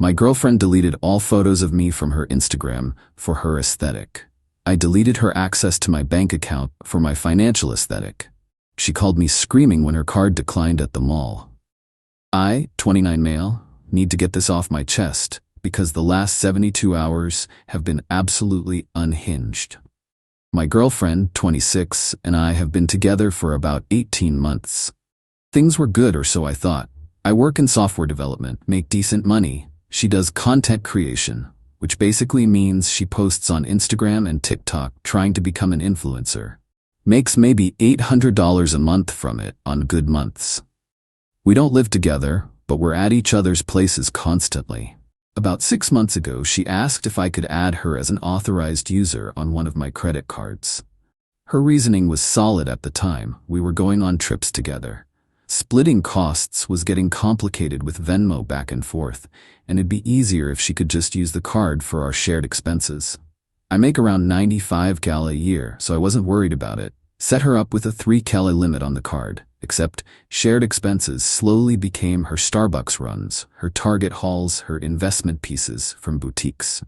My girlfriend deleted all photos of me from her Instagram for her aesthetic. I deleted her access to my bank account for my financial aesthetic. She called me screaming when her card declined at the mall. I, 29 male, need to get this off my chest because the last 72 hours have been absolutely unhinged. My girlfriend, 26, and I have been together for about 18 months. Things were good, or so I thought. I work in software development, make decent money. She does content creation, which basically means she posts on Instagram and TikTok trying to become an influencer. Makes maybe $800 a month from it on good months. We don't live together, but we're at each other's places constantly. About 6 months ago, she asked if I could add her as an authorized user on one of my credit cards. Her reasoning was solid at the time. We were going on trips together. Splitting costs was getting complicated with Venmo back and forth, and it'd be easier if she could just use the card for our shared expenses. I make around $95K a year, so I wasn't worried about it. Set her up with a $3K limit on the card, except shared expenses slowly became her Starbucks runs, her Target hauls, her investment pieces from boutiques.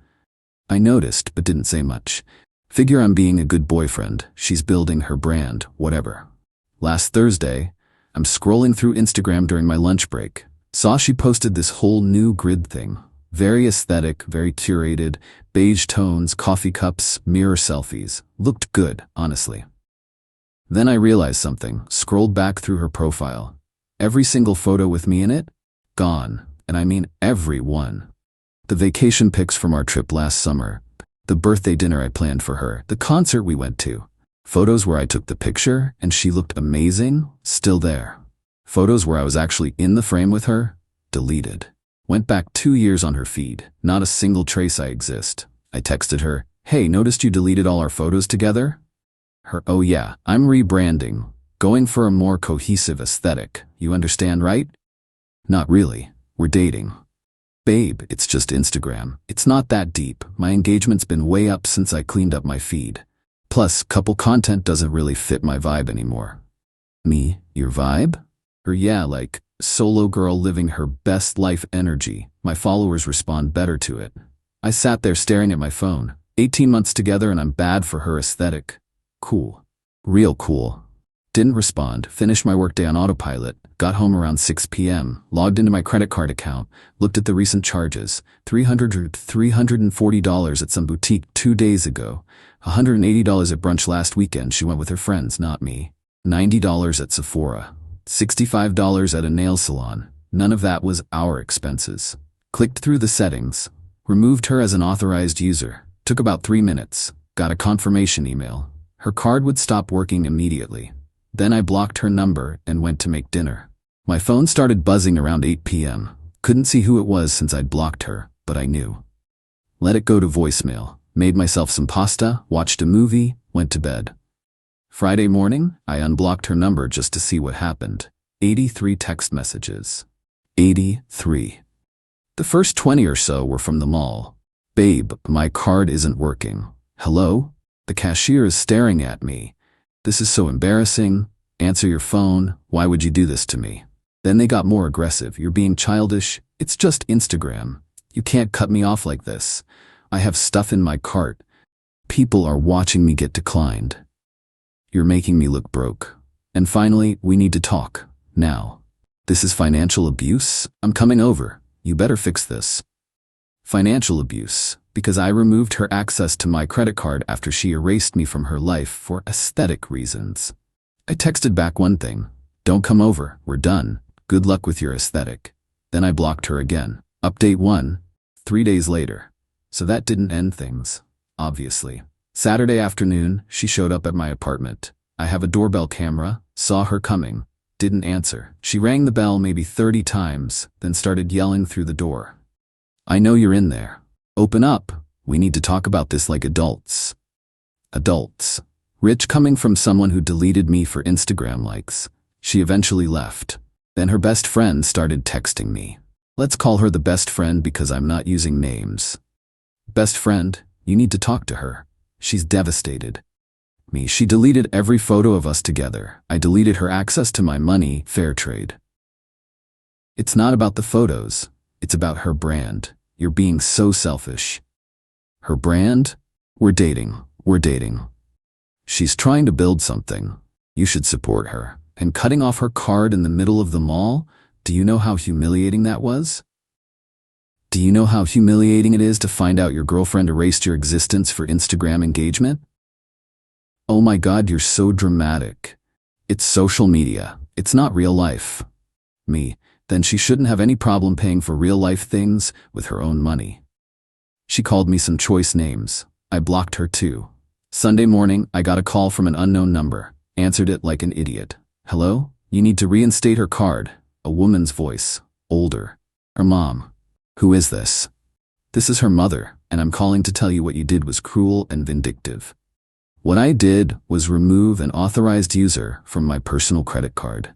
I noticed, but didn't say much. Figure I'm being a good boyfriend, she's building her brand, whatever. Last Thursday, I'm scrolling through Instagram during my lunch break. Saw she posted this whole new grid thing. Very aesthetic, very curated, beige tones, coffee cups, mirror selfies. Looked good, honestly. Then I realized something, scrolled back through her profile. Every single photo with me in it? Gone. And I mean every one. The vacation pics from our trip last summer, the birthday dinner I planned for her, the concert we went to. Photos where I took the picture and she looked amazing, still there. Photos where I was actually in the frame with her, deleted. Went back 2 years on her feed, not a single trace I exist. I texted her, "Hey, noticed you deleted all our photos together?" Her, "Oh yeah, I'm rebranding, going for a more cohesive aesthetic, you understand, right?" Not really, we're dating. Babe, it's just Instagram. It's not that deep. My engagement's been way up since I cleaned up my feed. Plus, couple content doesn't really fit my vibe anymore. Me, your vibe? Her, yeah, like solo girl living her best life energy. My followers respond better to it. I sat there staring at my phone. 18 months together and I'm bad for her aesthetic. Cool. Real cool. Didn't respond, finished my workday on autopilot, got home around 6 p.m., logged into my credit card account, looked at the recent charges, $340 at some boutique 2 days ago, $180 at brunch last weekend, she went with her friends, not me, $90 at Sephora, $65 at a nail salon, none of that was our expenses. Clicked through the settings, removed her as an authorized user, took about 3 minutes, got a confirmation email. Her card would stop working immediately. Then I blocked her number and went to make dinner. My phone started buzzing around 8 p.m. Couldn't see who it was since I'd blocked her, but I knew. Let it go to voicemail, made myself some pasta, watched a movie, went to bed. Friday morning, I unblocked her number just to see what happened. 83 text messages. 83. The first 20 or so were from the mall. "Babe, my card isn't working." "Hello? The cashier is staring at me. This is so embarrassing. Answer your phone. Why would you do this to me?" Then they got more aggressive. "You're being childish. It's just Instagram. You can't cut me off like this. I have stuff in my cart. People are watching me get declined. You're making me look broke. And finally, we need to talk. Now. This is financial abuse. I'm coming over. You better fix this." Financial abuse, because I removed her access to my credit card after she erased me from her life for aesthetic reasons. I texted back one thing. "Don't come over. We're done. Good luck with your aesthetic." Then I blocked her again. Update 1. 3 days later. So that didn't end things, obviously. Saturday afternoon, she showed up at my apartment. I have a doorbell camera, saw her coming, didn't answer. She rang the bell maybe 30 times, then started yelling through the door. "I know you're in there. Open up. We need to talk about this like adults." Adults. Rich coming from someone who deleted me for Instagram likes. She eventually left. Then her best friend started texting me. Let's call her the best friend because I'm not using names. "Best friend, you need to talk to her. She's devastated." Me, she deleted every photo of us together. I deleted her access to my money, fair trade. It's not about the photos. It's about her brand. You're being so selfish. Her brand? We're dating. We're dating. She's trying to build something. You should support her. And cutting off her card in the middle of the mall? Do you know how humiliating that was? Do you know how humiliating it is to find out your girlfriend erased your existence for Instagram engagement? Oh my God, you're so dramatic. It's social media. It's not real life. Me, then she shouldn't have any problem paying for real life things with her own money. She called me some choice names. I blocked her too. Sunday morning, I got a call from an unknown number. Answered it like an idiot. Hello? You need to reinstate her card. A woman's voice. Older. Her mom. Who is this? This is her mother, and I'm calling to tell you what you did was cruel and vindictive. What I did was remove an authorized user from my personal credit card.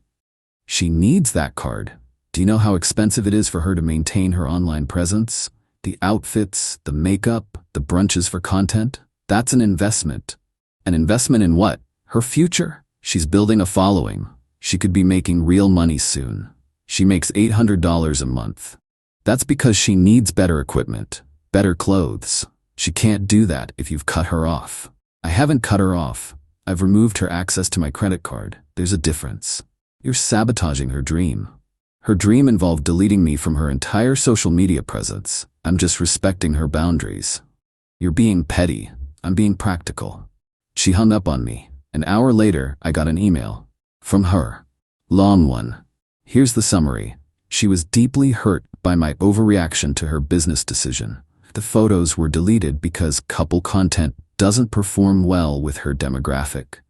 She needs that card. Do you know how expensive it is for her to maintain her online presence? The outfits, the makeup, the brunches for content? That's an investment. An investment in what? Her future? She's building a following. She could be making real money soon. She makes $800 a month. That's because she needs better equipment, better clothes. She can't do that if you've cut her off. I haven't cut her off. I've removed her access to my credit card. There's a difference. You're sabotaging her dream. Her dream involved deleting me from her entire social media presence. I'm just respecting her boundaries. You're being petty. I'm being practical. She hung up on me. An hour later, I got an email. From her. Long one. Here's the summary. She was deeply hurt by my overreaction to her business decision. The photos were deleted because couple content doesn't perform well with her demographic.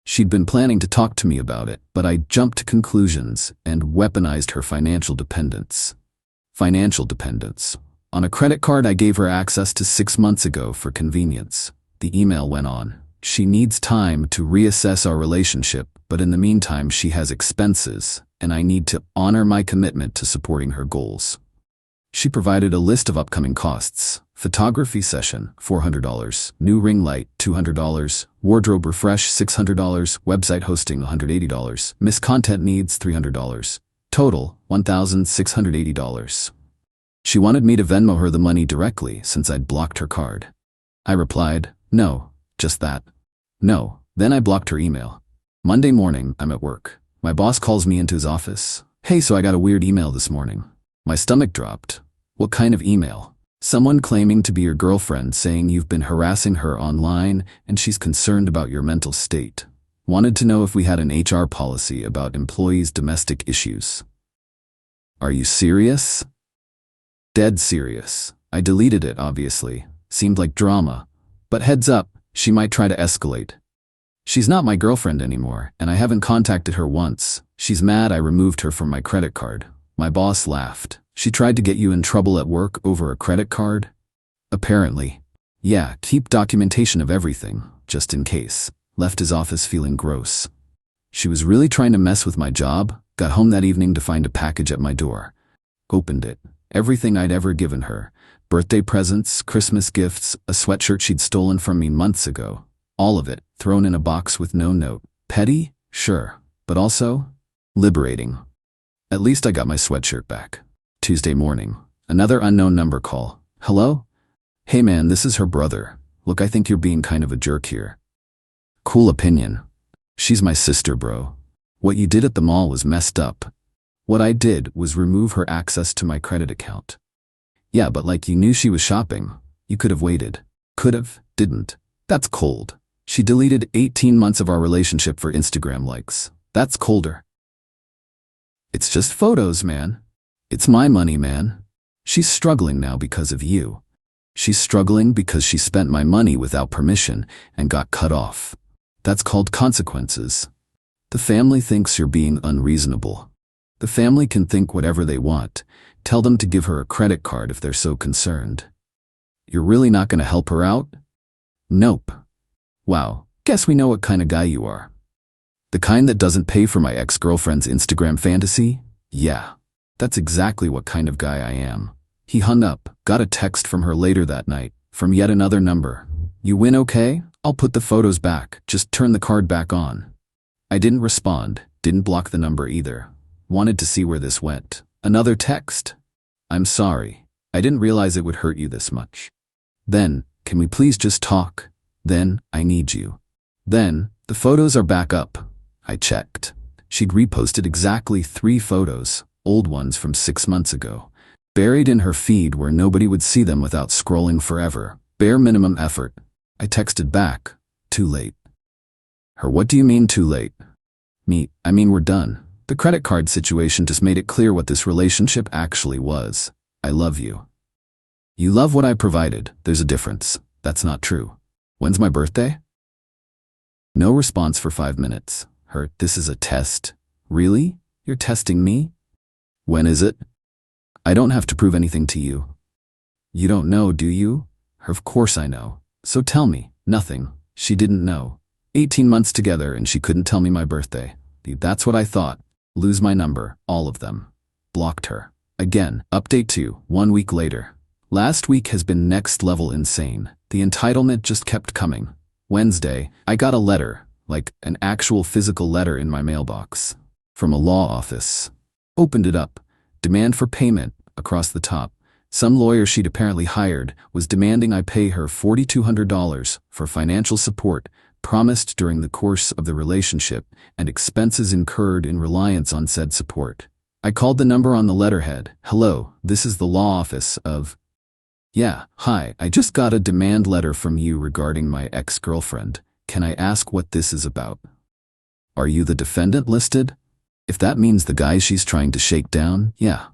She'd been planning to talk to me about it, but I jumped to conclusions and weaponized her financial dependence. Financial dependence. On a credit card I gave her access to 6 months ago for convenience. The email went on. She needs time to reassess our relationship, but in the meantime she has expenses, and I need to honor my commitment to supporting her goals. She provided a list of upcoming costs. Photography session, $400. New ring light, $200. Wardrobe refresh, $600. Website hosting, $180. Miss content needs, $300. Total, $1,680. She wanted me to Venmo her the money directly since I'd blocked her card. I replied, no, just that. No. Then I blocked her email. Monday morning, I'm at work. My boss calls me into his office. Hey, so I got a weird email this morning. My stomach dropped. What kind of email? Someone claiming to be your girlfriend saying you've been harassing her online and she's concerned about your mental state. Wanted to know if we had an HR policy about employees' domestic issues. Are you serious? Dead serious. I deleted it, obviously. Seemed like drama. But heads up, she might try to escalate. She's not my girlfriend anymore, and I haven't contacted her once. She's mad I removed her from my credit card. My boss laughed. She tried to get you in trouble at work over a credit card? Apparently. Yeah, keep documentation of everything, just in case. Left his office feeling gross. She was really trying to mess with my job. Got home that evening to find a package at my door. Opened it. Everything I'd ever given her. Birthday presents, Christmas gifts, a sweatshirt she'd stolen from me months ago. All of it, thrown in a box with no note. Petty? Sure. But also, liberating. At least I got my sweatshirt back. Tuesday morning. Another unknown number call. Hello? Hey man, this is her brother. Look, I think you're being kind of a jerk here. Cool opinion. She's my sister, bro. What you did at the mall was messed up. What I did was remove her access to my credit account. Yeah, but like you knew she was shopping. You could have waited. Could have, didn't. That's cold. She deleted 18 months of our relationship for Instagram likes. That's colder. It's just photos, man. It's my money, man. She's struggling now because of you. She's struggling because she spent my money without permission and got cut off. That's called consequences. The family thinks you're being unreasonable. The family can think whatever they want. Tell them to give her a credit card if they're so concerned. You're really not going to help her out? Nope. Wow, guess we know what kind of guy you are. The kind that doesn't pay for my ex-girlfriend's Instagram fantasy? Yeah, that's exactly what kind of guy I am. He hung up, got a text from her later that night, from yet another number. You win okay? I'll put the photos back, just turn the card back on. I didn't respond, didn't block the number either. Wanted to see where this went. Another text. I'm sorry. I didn't realize it would hurt you this much. Then, can we please just talk? Then, I need you. Then, the photos are back up. I checked. She'd reposted exactly 3 photos, old ones from 6 months ago, buried in her feed where nobody would see them without scrolling forever. Bare minimum effort. I texted back, too late. Her, what do you mean too late? I mean we're done. The credit card situation just made it clear what this relationship actually was. I love you. You love what I provided. There's a difference. That's not true. When's my birthday? No response for 5 minutes. Her, this is a test. Really? You're testing me? When is it? I don't have to prove anything to you. You don't know, do you? Her, of course I know. So tell me. Nothing. She didn't know. 18 months together and she couldn't tell me my birthday. That's what I thought. Lose my number. All of them. Blocked her. Again. Update 2. 1 week later. Last week has been next level insane. The entitlement just kept coming. Wednesday, I got a letter, like an actual physical letter in my mailbox, from a law office. Opened it up. Demand for payment, across the top. Some lawyer she'd apparently hired was demanding I pay her $4,200 for financial support promised during the course of the relationship and expenses incurred in reliance on said support. I called the number on the letterhead. Hello, this is the law office of... Yeah, hi, I just got a demand letter from you regarding my ex-girlfriend. Can I ask what this is about? Are you the defendant listed? If that means the guy she's trying to shake down, yeah.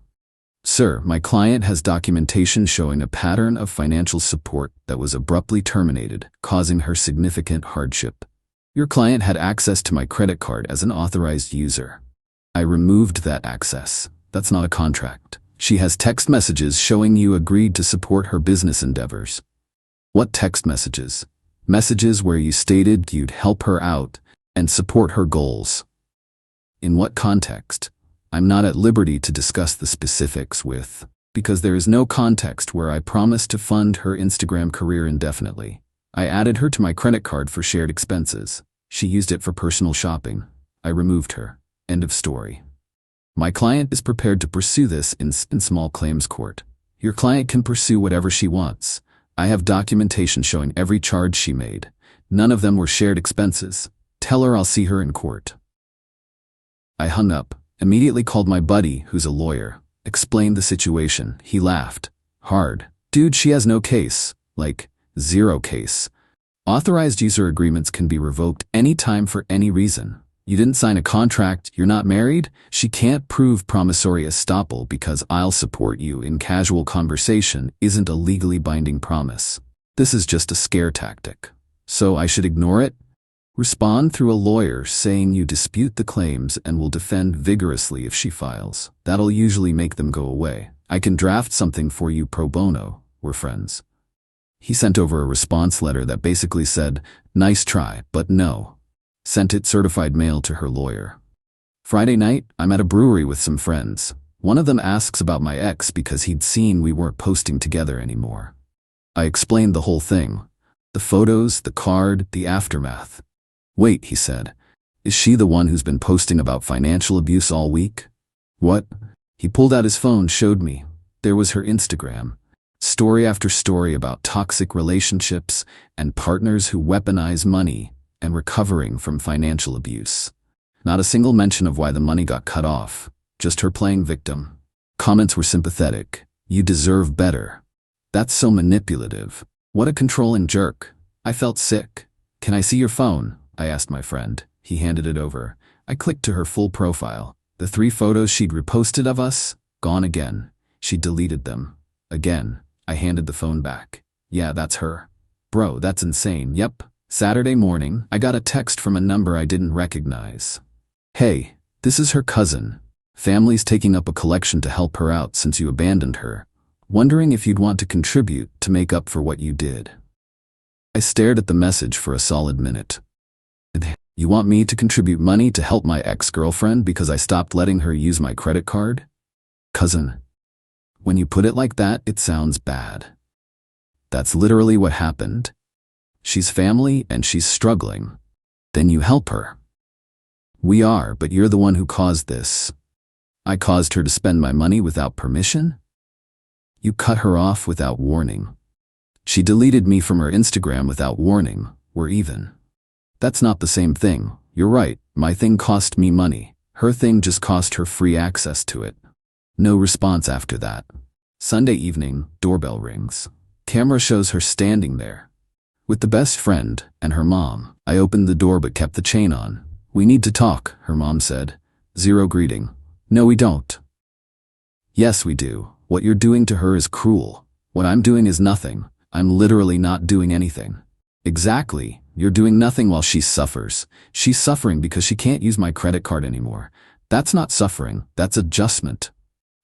Sir, my client has documentation showing a pattern of financial support that was abruptly terminated, causing her significant hardship. Your client had access to my credit card as an authorized user. I removed that access. That's not a contract. She has text messages showing you agreed to support her business endeavors. What text messages? Messages where you stated you'd help her out and support her goals. In what context? I'm not at liberty to discuss the specifics because there is no context where I promised to fund her Instagram career indefinitely. I added her to my credit card for shared expenses. She used it for personal shopping. I removed her. End of story. My client is prepared to pursue this in small claims court. Your client can pursue whatever she wants. I have documentation showing every charge she made. None of them were shared expenses. Tell her I'll see her in court. I hung up, immediately called my buddy, who's a lawyer, explained the situation. He laughed. Hard. Dude, she has no case. Like, zero case. Authorized user agreements can be revoked anytime for any reason. You didn't sign a contract, you're not married, she can't prove promissory estoppel because I'll support you in casual conversation isn't a legally binding promise. This is just a scare tactic. So I should ignore it? Respond through a lawyer saying you dispute the claims and will defend vigorously if she files. That'll usually make them go away. I can draft something for you pro bono. We're friends. He sent over a response letter that basically said, nice try, but no. Sent it certified mail to her lawyer. Friday night, I'm at a brewery with some friends. One of them asks about my ex because he'd seen we weren't posting together anymore. I explained the whole thing. The photos, the card, the aftermath. Wait, he said. Is she the one who's been posting about financial abuse all week? What? He pulled out his phone, showed me. There was her Instagram. Story after story about toxic relationships and partners who weaponize money and recovering from financial abuse. Not a single mention of why the money got cut off, just her playing victim. Comments were sympathetic. You deserve better. That's so manipulative. What a controlling jerk. I felt sick. Can I see your phone? I asked my friend. He handed it over. I clicked to her full profile. The 3 photos she'd reposted of us, gone again. She deleted them. Again. I handed the phone back. Yeah, that's her. Bro, that's insane. Yep. Saturday morning, I got a text from a number I didn't recognize. Hey, this is her cousin. Family's taking up a collection to help her out since you abandoned her. Wondering if you'd want to contribute to make up for what you did. I stared at the message for a solid minute. You want me to contribute money to help my ex-girlfriend because I stopped letting her use my credit card? Cousin. When you put it like that, it sounds bad. That's literally what happened. She's family and she's struggling. Then you help her. We are, but you're the one who caused this. I caused her to spend my money without permission? You cut her off without warning. She deleted me from her Instagram without warning. We're even. That's not the same thing. You're right, my thing cost me money. Her thing just cost her free access to it. No response after that. Sunday evening, doorbell rings. Camera shows her standing there with the best friend and her mom. I opened the door but kept the chain on. We need to talk, her mom said. Zero greeting. No, we don't. Yes, we do. What you're doing to her is cruel. What I'm doing is nothing. I'm literally not doing anything. Exactly. You're doing nothing while she suffers. She's suffering because she can't use my credit card anymore. That's not suffering. That's adjustment.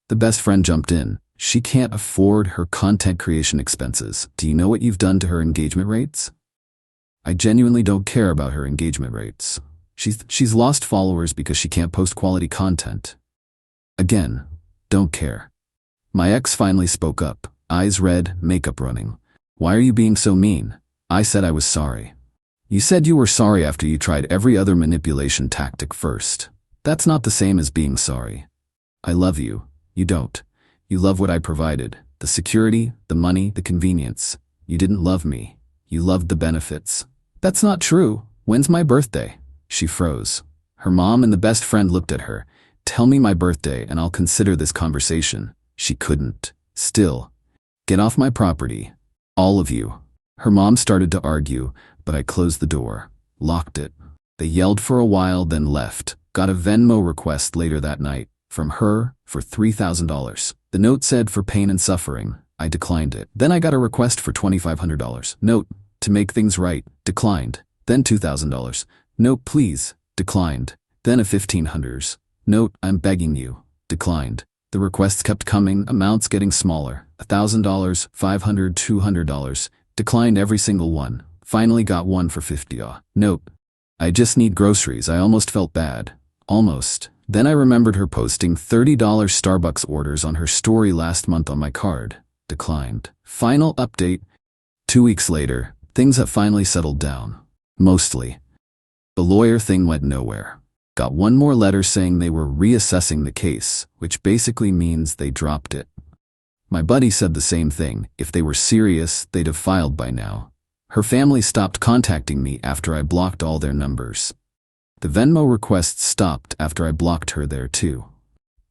The best friend jumped in. She can't afford her content creation expenses. Do you know what you've done to her engagement rates? I genuinely don't care about her engagement rates. She's lost followers because she can't post quality content. Again, don't care. My ex finally spoke up, eyes red, makeup running. Why are you being so mean? I said I was sorry. You said you were sorry after you tried every other manipulation tactic first. That's not the same as being sorry. I love you. You don't. You love what I provided. The security, the money, the convenience. You didn't love me. You loved the benefits. That's not true. When's my birthday? She froze. Her mom and the best friend looked at her. Tell me my birthday and I'll consider this conversation. She couldn't. Still. Get off my property. All of you. Her mom started to argue, but I closed the door. Locked it. They yelled for a while, then left. Got a Venmo request later that night. From her, for $3,000. The note said for pain and suffering. I declined it. Then I got a request for $2,500. Note, to make things right. Declined. Then $2,000. Note, please. Declined. Then a $1,500. Note, I'm begging you. Declined. The requests kept coming, amounts getting smaller. $1,000, $500, $200. Declined every single one. Finally got one for $50. Note, I just need groceries. I almost felt bad. Almost. Then I remembered her posting $30 Starbucks orders on her story last month on my card. Declined. Final update. 2 weeks later, things have finally settled down. Mostly. The lawyer thing went nowhere. Got one more letter saying they were reassessing the case, which basically means they dropped it. My buddy said the same thing. If they were serious, they'd have filed by now. Her family stopped contacting me after I blocked all their numbers. The Venmo requests stopped after I blocked her there too.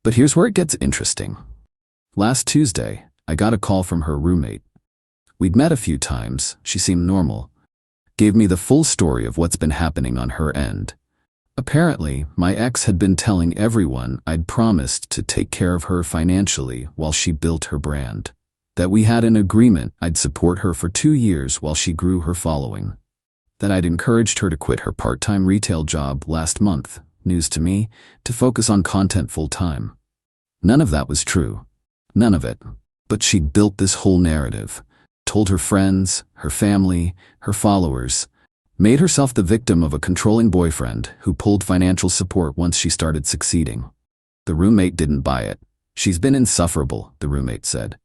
But here's where it gets interesting. Last Tuesday, I got a call from her roommate. We'd met a few times, she seemed normal. Gave me the full story of what's been happening on her end. Apparently, my ex had been telling everyone I'd promised to take care of her financially while she built her brand. That we had an agreement I'd support her for 2 years while she grew her following. That I'd encouraged her to quit her part-time retail job last month, news to me, to focus on content full-time. None of that was true. None of it. But she'd built this whole narrative. Told her friends, her family, her followers. Made herself the victim of a controlling boyfriend who pulled financial support once she started succeeding. The roommate didn't buy it. She's been insufferable, the roommate said.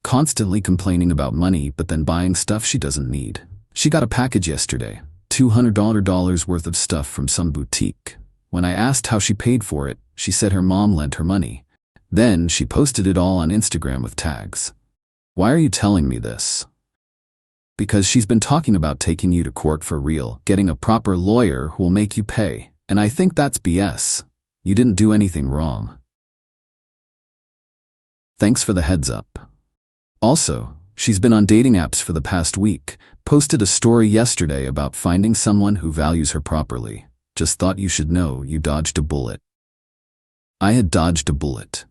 Constantly complaining about money but then buying stuff she doesn't need. She got a package yesterday, $200 worth of stuff from some boutique. When I asked how she paid for it, she said her mom lent her money. Then she posted it all on Instagram with tags. Why are you telling me this? Because she's been talking about taking you to court for real, getting a proper lawyer who will make you pay. And I think that's BS. You didn't do anything wrong. Thanks for the heads up. Also, she's been on dating apps for the past week, posted a story yesterday about finding someone who values her properly. Just thought you should know you dodged a bullet. I had dodged a bullet.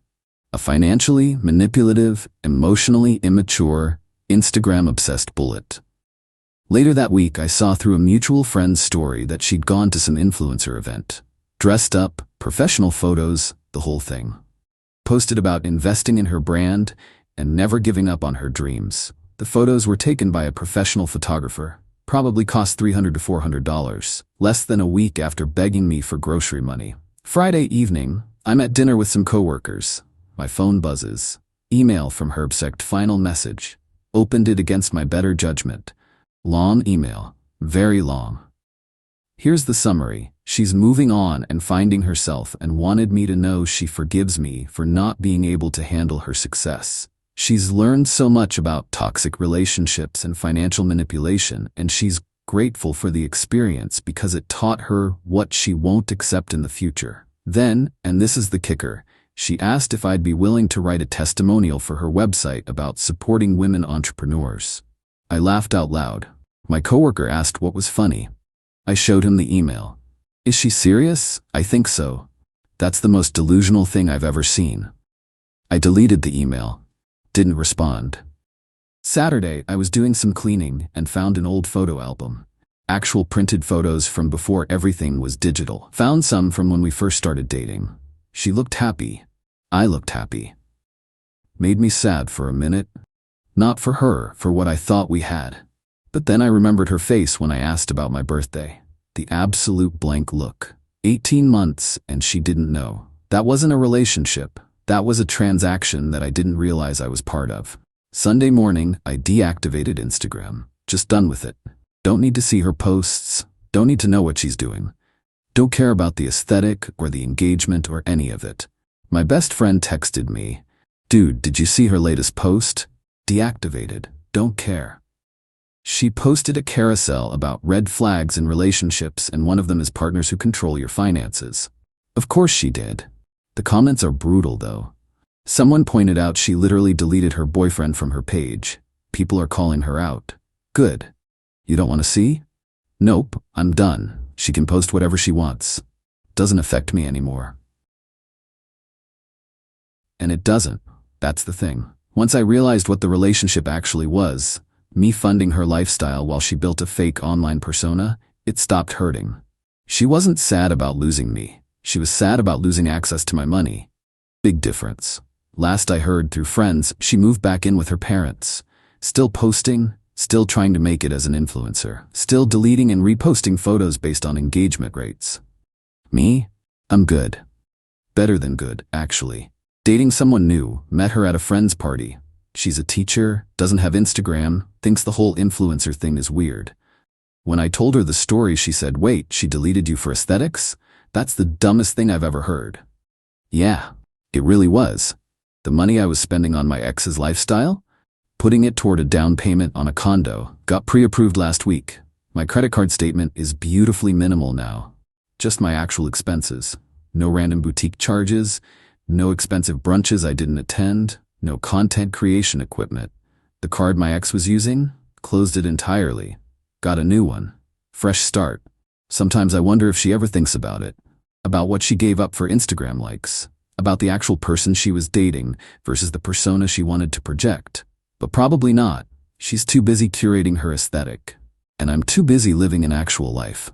A financially manipulative, emotionally immature, Instagram-obsessed bullet. Later that week, I saw through a mutual friend's story that she'd gone to some influencer event. Dressed up, professional photos, the whole thing. Posted about investing in her brand and never giving up on her dreams. The photos were taken by a professional photographer. Probably cost $300 to $400, less than a week after begging me for grocery money. Friday evening, I'm at dinner with some coworkers. My phone buzzes. Email from her. Final message. Opened it against my better judgment. Long email. Very long. Here's the summary. She's moving on and finding herself and wanted me to know she forgives me for not being able to handle her success. She's learned so much about toxic relationships and financial manipulation, and she's grateful for the experience because it taught her what she won't accept in the future. Then, and this is the kicker, she asked if I'd be willing to write a testimonial for her website about supporting women entrepreneurs. I laughed out loud. My coworker asked what was funny. I showed him the email. Is she serious? I think so. That's the most delusional thing I've ever seen. I deleted the email. Didn't respond. Saturday, I was doing some cleaning and found an old photo album. Actual printed photos from before everything was digital. Found some from when we first started dating. She looked happy. I looked happy. Made me sad for a minute. Not for her, for what I thought we had. But then I remembered her face when I asked about my birthday. The absolute blank look. 18 months, and she didn't know. That wasn't a relationship. That was a transaction that I didn't realize I was part of. Sunday morning, I deactivated Instagram. Just done with it. Don't need to see her posts. Don't need to know what she's doing. Don't care about the aesthetic or the engagement or any of it. My best friend texted me, "Dude, did you see her latest post? Deactivated. Don't care." She posted a carousel about red flags in relationships, and one of them is partners who control your finances. Of course she did. The comments are brutal though. Someone pointed out she literally deleted her boyfriend from her page. People are calling her out. Good. You don't want to see? Nope, I'm done. She can post whatever she wants. Doesn't affect me anymore. And it doesn't. That's the thing. Once I realized what the relationship actually was, me funding her lifestyle while she built a fake online persona, it stopped hurting. She wasn't sad about losing me. She was sad about losing access to my money. Big difference. Last I heard through friends, she moved back in with her parents. Still posting, still trying to make it as an influencer. Still deleting and reposting photos based on engagement rates. Me? I'm good. Better than good, actually. Dating someone new, met her at a friend's party. She's a teacher, doesn't have Instagram, thinks the whole influencer thing is weird. When I told her the story, she said, "Wait, she deleted you for aesthetics? That's the dumbest thing I've ever heard." Yeah, it really was. The money I was spending on my ex's lifestyle? Putting it toward a down payment on a condo, got pre-approved last week. My credit card statement is beautifully minimal now. Just my actual expenses. No random boutique charges, no expensive brunches I didn't attend, no content creation equipment. The card my ex was using? Closed it entirely. Got a new one. Fresh start. Sometimes I wonder if she ever thinks about it. About what she gave up for Instagram likes. About the actual person she was dating versus the persona she wanted to project. But probably not. She's too busy curating her aesthetic. And I'm too busy living an actual life.